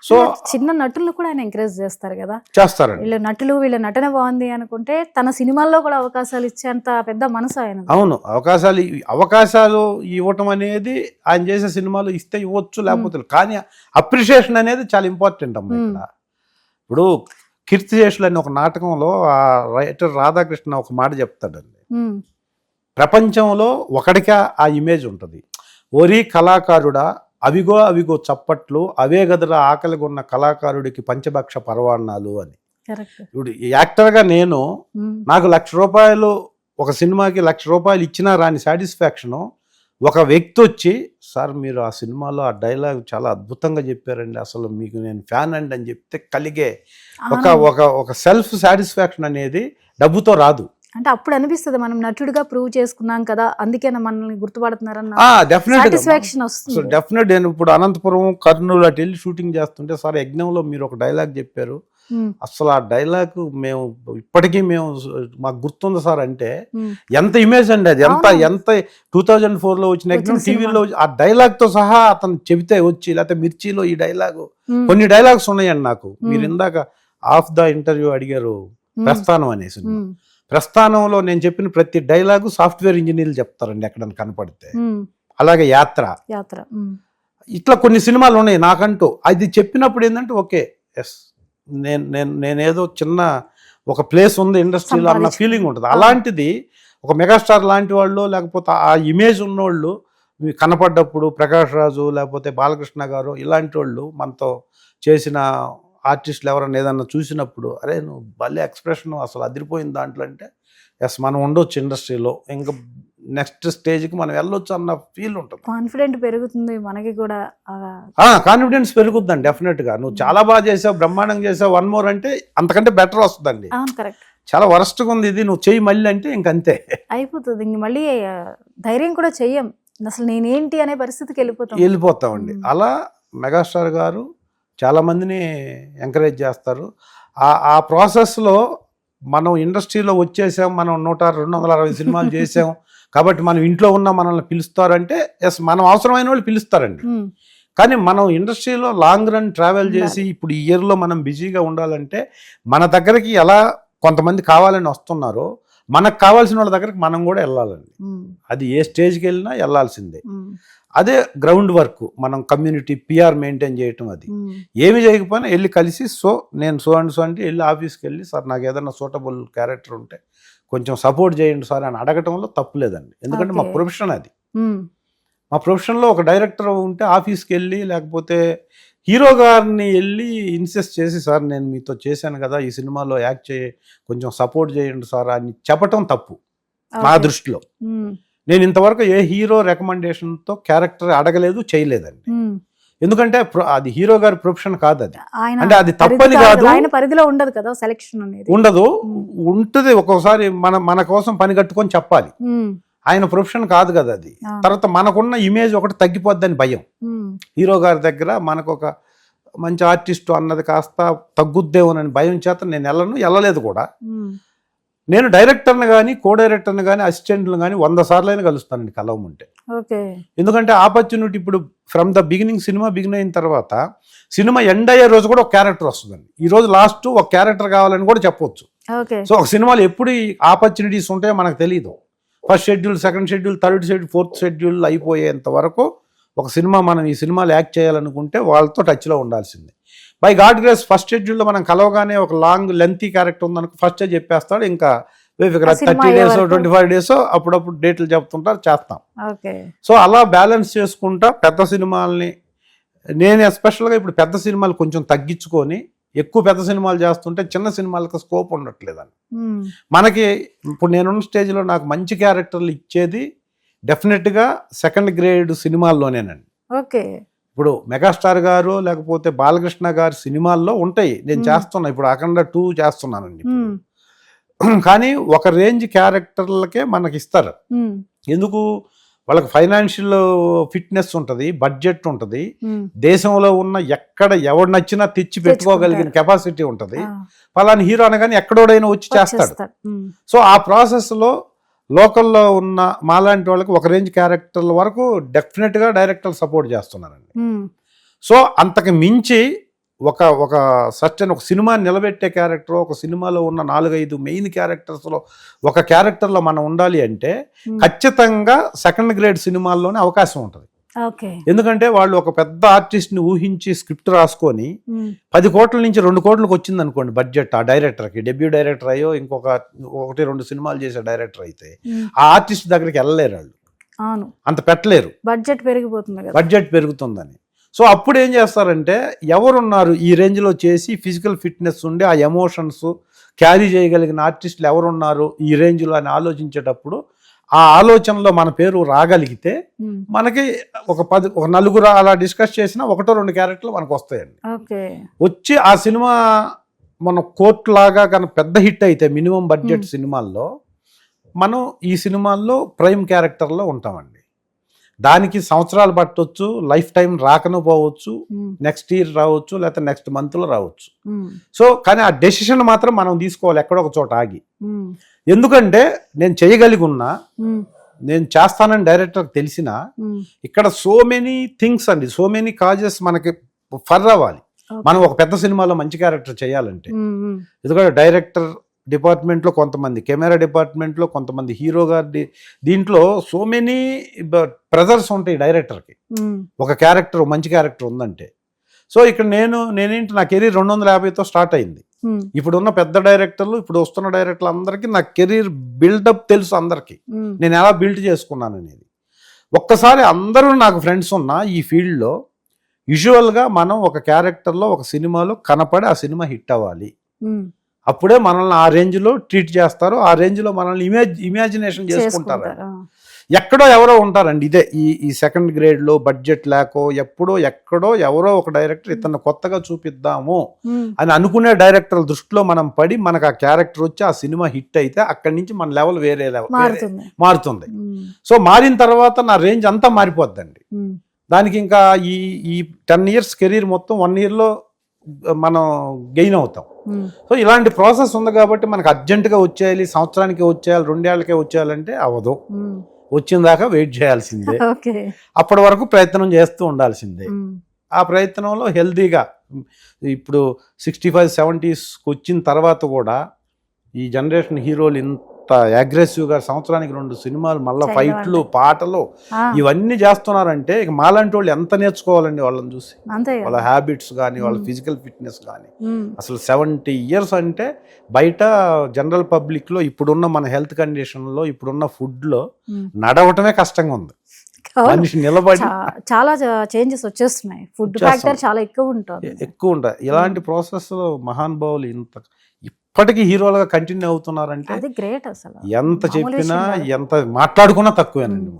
So చిన్న నటులను కూడా ఆయన ఎంకరేజ్ చేస్తారు కదా, చేస్తారండి. వీళ్ళ నటన బాగుంది అనుకుంటే తన సినిమాల్లో కూడా అవకాశాలు ఇచ్చేంత పెద్ద మనసు ఆయన. అవును, అవకాశాలు ఇవ్వటం అనేది ఆయన చేసే సినిమాలు ఇస్తే ఇవ్వచ్చు, లేకపోతే కానీ అప్రిషియేషన్ అనేది చాలా ఇంపార్టెంట్ అమ్మ ఇక్కడ. ఇప్పుడు కీర్తిశేషులు అనే ఒక నాటకంలో ఆ రైటర్ రాధాకృష్ణ ఒక మాట చెప్తాడండి, ప్రపంచంలో ఒకడికే ఆ ఇమేజ్ ఉంటుంది, ఓరి కళాకారుడా అవిగో అవిగో చప్పట్లు, అవే గదరా ఆకలిగా ఉన్న కళాకారుడికి పంచభక్ష పరవాణాలు అని. ఇప్పుడు యాక్టర్గా నాకు ₹1,00,000 ఒక సినిమాకి ₹1,00,000 ఇచ్చినా రాని సాటిస్ఫాక్షను ఒక వ్యక్తి వచ్చి, సార్ మీరు ఆ సినిమాలో ఆ డైలాగ్ చాలా అద్భుతంగా చెప్పారండి, అసలు మీకు నేను ఫ్యాన్ అండి అని చెప్తే కలిగే ఒక సెల్ఫ్ సాటిస్ఫాక్షన్ అనేది డబ్బుతో రాదు. అంటే అప్పుడు అనిపిస్తుంది మనం నటుడిగా ప్రూవ్ చేసుకున్నాం కదా, అందుకే మనల్ని గుర్తుపడుతున్నారన్న సాటిస్ఫాక్షన్ వస్తుంది. డెఫినెట్. నేను ఇప్పుడు అనంతపురం, కర్నూలు అటు వెళ్ళి షూటింగ్ చేస్తుంటే, సార్ యజ్ఞంలో మీరు ఒక డైలాగ్ చెప్పారు, అసలు ఆ డైలాగ్ ఇప్పటికీ మాకు గుర్తుంది సార్ అంటే ఎంత ఇమేజ్ అండి అది, ఎంత 2004లో వచ్చిన యజ్ఞం టీవీలో ఆ డైలాగ్ తో సహా అతను చెబితే వచ్చి, లేకపోతే మిర్చిలో ఈ డైలాగ్, కొన్ని డైలాగ్స్ ఉన్నాయండి నాకు. మీరు ఇందాక ఆఫ్ ద ఇంటర్వ్యూ అడిగారు ప్రస్థానం అనేసి, ప్రస్థానంలో నేను చెప్పిన ప్రతి డైలాగు సాఫ్ట్వేర్ ఇంజనీర్లు చెప్తారండి ఎక్కడైనా కనపడితే. అలాగే యాత్ర, ఇట్లా కొన్ని సినిమాలు ఉన్నాయి నాకంటూ. అది చెప్పినప్పుడు ఏంటంటే ఓకే ఎస్ నేనేదో చిన్న ఒక ప్లేస్ ఉంది ఇండస్ట్రీలో అన్న ఫీలింగ్ ఉంటుంది. అలాంటిది ఒక మెగాస్టార్ లాంటి వాళ్ళు, లేకపోతే ఆ ఇమేజ్ ఉన్నోళ్ళు కనపడ్డప్పుడు, ప్రకాష్ రాజు లేకపోతే బాలకృష్ణ గారు ఇలాంటి వాళ్ళు మనతో చేసిన ఆర్టిస్టులు ఎవరన్నా ఏదన్నా చూసినప్పుడు, అరే నువ్వు భలే ఎక్స్ప్రెషన్ అసలు అదిరిపోయింది దాంట్లో అంటే, ఎస్ మనం ఉండొచ్చు ఇండస్ట్రీలో, ఇంకా నెక్స్ట్ స్టేజ్కి మనం వెళ్ళొచ్చు అన్న ఫీల్ ఉంటుంది. కాన్ఫిడెంట్ పెరుగుతుంది మనకి కూడా, కాన్ఫిడెన్స్ పెరుగుద్దండి డెఫినెట్గా. నువ్వు చాలా బాగా చేసావు, బ్రహ్మాండంగా చేసావు, వన్ మోర్ అంటే అంతకంటే బెటర్ వస్తుందండి. చాలా వరస్ట్గా ఉంది ఇది, నువ్వు చెయ్యి మళ్ళీ అంటే ఇంకంతే అయిపోతుంది. ఇంక మళ్ళీ ధైర్యం కూడా చెయ్యం, అసలు నేనేంటి అనే పరిస్థితికి వెళ్ళిపోతామండి. అలా మెగాస్టార్ గారు చాలామందిని ఎంకరేజ్ చేస్తారు. ఆ ప్రాసెస్లో మనం ఇండస్ట్రీలో వచ్చేసాం, మనం 100-260 సినిమాలు చేసాం కాబట్టి మనం ఇంట్లో ఉన్న మనల్ని పిలుస్తారంటే ఎస్ మనం అవసరమైన వాళ్ళు పిలుస్తారండి. కానీ మనం ఇండస్ట్రీలో లాంగ్ రన్ ట్రావెల్ చేసి ఇప్పుడు ఈ ఇయర్లో మనం బిజీగా ఉండాలంటే మన దగ్గరికి ఎలా కొంతమంది కావాలని వస్తున్నారో, మనకు కావాల్సిన వాళ్ళ దగ్గరికి మనం కూడా వెళ్ళాలండి. అది ఏ స్టేజ్కి వెళ్ళినా వెళ్ళాల్సిందే. అదే గ్రౌండ్ వర్క్, మనం కమ్యూనిటీ పిఆర్ మెయింటైన్ చేయటం. అది ఏమి చేయకపోయినా వెళ్ళి కలిసి, నేను సో అంటే వెళ్ళి ఆఫీస్కి వెళ్ళి, సార్ నాకు ఏదైనా సూటబుల్ క్యారెక్టర్ ఉంటే కొంచెం సపోర్ట్ చేయండి సార్ అని అడగటంలో తప్పు లేదండి. ఎందుకంటే మా ప్రొఫెషన్ అది. మా ప్రొఫెషన్లో ఒక డైరెక్టర్ ఉంటే ఆఫీస్కి వెళ్ళి, లేకపోతే హీరో గారిని వెళ్ళి ఇన్సిస్ట్ చేసి, సార్ నేను మీతో చేశాను కదా ఈ సినిమాలో యాక్ట్ కొంచెం సపోర్ట్ చేయండి సార్ అని చెప్పటం తప్పు నా దృష్టిలో. నేను ఇంతవరకు ఏ హీరో రికమెండేషన్తో క్యారెక్టర్ అడగలేదు, చేయలేదండి. ఎందుకంటే అది హీరో గారి ప్రొఫెషన్ కాదు. అది అంటే అది తప్పని కాదు, పరిధిలో ఉండదు కదా సెలక్షన్ అనేది. ఉండదు, ఉంటుంది. ఒక్కొక్కసారి మన కోసం పని కట్టుకొని చెప్పాలి, ఆయన ప్రొఫెషన్ కాదు కదా అది. తర్వాత మనకున్న ఇమేజ్ ఒకటి తగ్గిపోద్దని భయం. హీరో గారి దగ్గర మనకు ఒక మంచి ఆర్టిస్ట్ అన్నది కాస్త తగ్గుద్దేమోనని భయం చేత నేను వెళ్ళలేదు కూడా. నేను డైరెక్టర్ని కానీ, కో డైరెక్టర్ని కానీ, అసిస్టెంట్ని కానీ 100 సార్లు కలుస్తానండి కలవమంటే. ఎందుకంటే ఆపర్చునిటీ ఇప్పుడు from the beginning, cinema begin అయిన తర్వాత సినిమా ఎండ్ అయ్యే రోజు కూడా ఒక క్యారెక్టర్ వస్తుందండి. ఈ రోజు లాస్ట్ ఒక క్యారెక్టర్ కావాలని కూడా చెప్పవచ్చు. సో ఒక సినిమాలో ఎప్పుడు ఆపర్చునిటీస్ ఉంటాయో మనకు తెలియదు. First schedule, second schedule, third schedule, fourth schedule అయిపోయేంత వరకు ఒక సినిమా మనం ఈ సినిమాలో యాక్ట్ చేయాలనుకుంటే వాళ్ళతో టచ్లో ఉండాల్సిందే. బై గాడ్ గ్రేస్ ఫస్ట్ షెడ్యూల్లో మనం కలవగానే ఒక లాంగ్ లెంతీ క్యారెక్టర్ ఉందనుకో ఫస్టే చెప్పేస్తాడు. ఇంకా 30 days 25 days అప్పుడప్పుడు డేట్లు చెప్తుంటారు, చేస్తాం. సో అలా బ్యాలెన్స్ చేసుకుంటా పెద్ద సినిమాల్ని నేను ఎస్పెషల్గా ఇప్పుడు పెద్ద సినిమాలు కొంచెం తగ్గించుకొని ఎక్కువ పెద్ద సినిమాలు చేస్తుంటే చిన్న సినిమాలకు స్కోప్ ఉండట్లేదని. మనకి ఇప్పుడు నేనున్న స్టేజ్లో నాకు మంచి క్యారెక్టర్లు ఇచ్చేది డెఫినెట్గా సెకండ్ గ్రేడ్ సినిమాల్లోనేనండి. ఇప్పుడు మెగాస్టార్ గారు లేకపోతే బాలకృష్ణ గారి సినిమాల్లో ఉంటాయి, నేను చేస్తున్నా. ఇప్పుడు అఖండ 2 చేస్తున్నానండి. కానీ ఒక రేంజ్ క్యారెక్టర్లకే మనకి ఇస్తారు. ఎందుకు? వాళ్ళకి ఫైనాన్షియల్ ఫిట్నెస్ ఉంటుంది, బడ్జెట్ ఉంటుంది, దేశంలో ఉన్న ఎక్కడ ఎవడు నచ్చినా తెచ్చి పెట్టుకోగలిగిన కెపాసిటీ ఉంటుంది. ఫలాని హీరో అనగానే ఎక్కడోడైనా వచ్చి చేస్తాడు. సో ఆ ప్రాసెస్లో లోకల్లో ఉన్న మాలాంటి వాళ్ళకి ఒక రేంజ్ క్యారెక్టర్ల వరకు డెఫినెట్గా డైరెక్టర్ సపోర్ట్ చేస్తున్నారండి. సో అంతకు మించి ఒక సర్టెన్ ఒక సినిమాని నిలబెట్టే క్యారెక్టర్, ఒక సినిమాలో ఉన్న 4-5 మెయిన్ క్యారెక్టర్స్లో ఒక క్యారెక్టర్లో మనం ఉండాలి అంటే ఖచ్చితంగా సెకండ్ గ్రేడ్ సినిమాల్లోనే అవకాశం ఉంటుంది. ఎందుకంటే వాళ్ళు ఒక పెద్ద ఆర్టిస్ట్ని ఊహించి స్క్రిప్ట్ రాసుకొని 10 కోట్ల నుంచి 2 కోట్లకు వచ్చింది అనుకోండి బడ్జెట్ ఆ డైరెక్టర్కి, డెబ్యూ డైరెక్టర్ అయ్యో ఇంకొక 1-2 సినిమాలు చేసే డైరెక్టర్ అయితే ఆ ఆర్టిస్ట్ దగ్గరికి వెళ్ళలేరు వాళ్ళు, అంత పెట్టలేరు, బడ్జెట్ పెరుగుతుందని. సో అప్పుడు ఏం చేస్తారంటే ఎవరున్నారు ఈ రేంజ్లో చేసి ఫిజికల్ ఫిట్నెస్ ఉండి ఆ ఎమోషన్స్ క్యారీ చేయగలిగిన ఆర్టిస్టులు ఎవరున్నారు ఈ రేంజ్లో అని ఆలోచించేటప్పుడు ఆ ఆలోచనలో మన పేరు రాగలిగితే మనకి ఒక నలుగురు అలా డిస్కస్ చేసినా 1-2 క్యారెక్టర్లు మనకు వస్తాయండి. వచ్చి ఆ సినిమా మన కోర్టు లాగా కనుక పెద్ద హిట్ అయితే మినిమం బడ్జెట్ సినిమాల్లో మనం ఈ సినిమాల్లో ప్రైమ్ క్యారెక్టర్లో ఉంటామండి. దానికి సంవత్సరాలు పట్టవచ్చు, లైఫ్ టైం రాకను పోవచ్చు, నెక్స్ట్ ఇయర్ రావచ్చు, లేకపోతే నెక్స్ట్ మంత్లో రావచ్చు. సో కానీ ఆ డెసిషన్ మాత్రం మనం తీసుకోవాలి ఎక్కడో ఒక చోట ఆగి. ఎందుకంటే నేను చేయగలిగి ఉన్నా, నేను చేస్తానని డైరెక్టర్కి తెలిసినా ఇక్కడ సో మెనీ థింగ్స్ అండి, సో మెనీ కాజెస్ మనకి ఫర్ అవ్వాలి మనం ఒక పెద్ద సినిమాలో మంచి క్యారెక్టర్ చేయాలంటే. ఎందుకంటే డైరెక్టర్ డిపార్ట్మెంట్లో కొంతమంది, కెమెరా డిపార్ట్మెంట్లో కొంతమంది, హీరో గారి దీంట్లో సో మెనీ ప్రెజర్స్ ఉంటాయి డైరెక్టర్కి. ఒక క్యారెక్టర్ మంచి క్యారెక్టర్ ఉందంటే. సో ఇక్కడ నేనేంటి నా కెరీర్ 250తో స్టార్ట్ అయింది. ఇప్పుడున్న పెద్ద డైరెక్టర్లు, ఇప్పుడు వస్తున్న డైరెక్టర్లు అందరికీ నా కెరీర్ బిల్డప్ తెలుసు అందరికీ, నేను ఎలా బిల్డ్ చేసుకున్నాను అనేది. ఒక్కసారి అందరూ నాకు ఫ్రెండ్స్ ఉన్న ఈ ఫీల్డ్లో యూజువల్గా మనం ఒక క్యారెక్టర్లో ఒక సినిమాలో కనపడి ఆ సినిమా హిట్ అవ్వాలి, అప్పుడే మనల్ని ఆ రేంజ్లో ట్రీట్ చేస్తారు, ఆ రేంజ్లో మనల్ని ఇమాజినేషన్ చేసుకుంటారు. ఎక్కడో ఎవరో ఉంటారండి ఇదే ఈ సెకండ్ గ్రేడ్లో బడ్జెట్ లేకో ఎక్కడో ఎవరో ఒక డైరెక్టర్ ఇతను కొత్తగా చూపిద్దాము అని అనుకునే డైరెక్టర్ దృష్టిలో మనం పడి మనకు ఆ క్యారెక్టర్ వచ్చి ఆ సినిమా హిట్ అయితే అక్కడి నుంచి మన లెవెల్ వేరే లెవెల్ మారుతుంది. సో మారిన తర్వాత నా రేంజ్ అంతా మారిపోద్దండి. దానికి ఇంకా ఈ 10 years కెరీర్ మొత్తం 1 yearలో మనం గెయిన్ అవుతాం. సో ఇలాంటి ప్రాసెస్ ఉంది కాబట్టి మనకు అర్జెంటుగా వచ్చేయాలి, సంవత్సరానికి వచ్చేయాలి, 2 ఏళ్ళకే వచ్చేయాలంటే అవ్వదు. వచ్చిన దాకా వెయిట్ చేయాల్సిందే, అప్పటి వరకు ప్రయత్నం చేస్తూ ఉండాల్సిందే. ఆ ప్రయత్నంలో హెల్దీగా ఇప్పుడు 65-70s వచ్చిన తర్వాత కూడా ఈ జనరేషన్ హీరోలు ఇంత అగ్రెసివ్గా సంవత్సరానికి 2 సినిమాలు మళ్ళీ ఫైట్లు, పాటలు ఇవన్నీ చేస్తున్నారంటే ఇక మాలాంటి వాళ్ళు ఎంత నేర్చుకోవాలండి వాళ్ళని చూసి, వాళ్ళ హ్యాబిట్స్ కానీ వాళ్ళ ఫిజికల్ ఫిట్నెస్ కానీ. అసలు 70 years అంటే బయట జనరల్ పబ్లిక్లో ఇప్పుడున్న మన హెల్త్ కండిషన్లో ఇప్పుడున్న ఫుడ్లో నడవటమే కష్టంగా ఉంది. మనిషి నిలబడి చాలా చేంజెస్ వచ్చేస్తున్నాయి, ఫుడ్ ఫ్యాక్టర్ చాలా ఎక్కువ ఉంటుంది. ఇలాంటి ప్రాసెస్ లో మహానుభావులు ఇప్పటికీ హీరోలుగా కంటిన్యూ అవుతున్నారంటే అది గ్రేట్. అసలు ఎంత చెప్పినా ఎంత మాట్లాడుకున్నా తక్కువేనండి.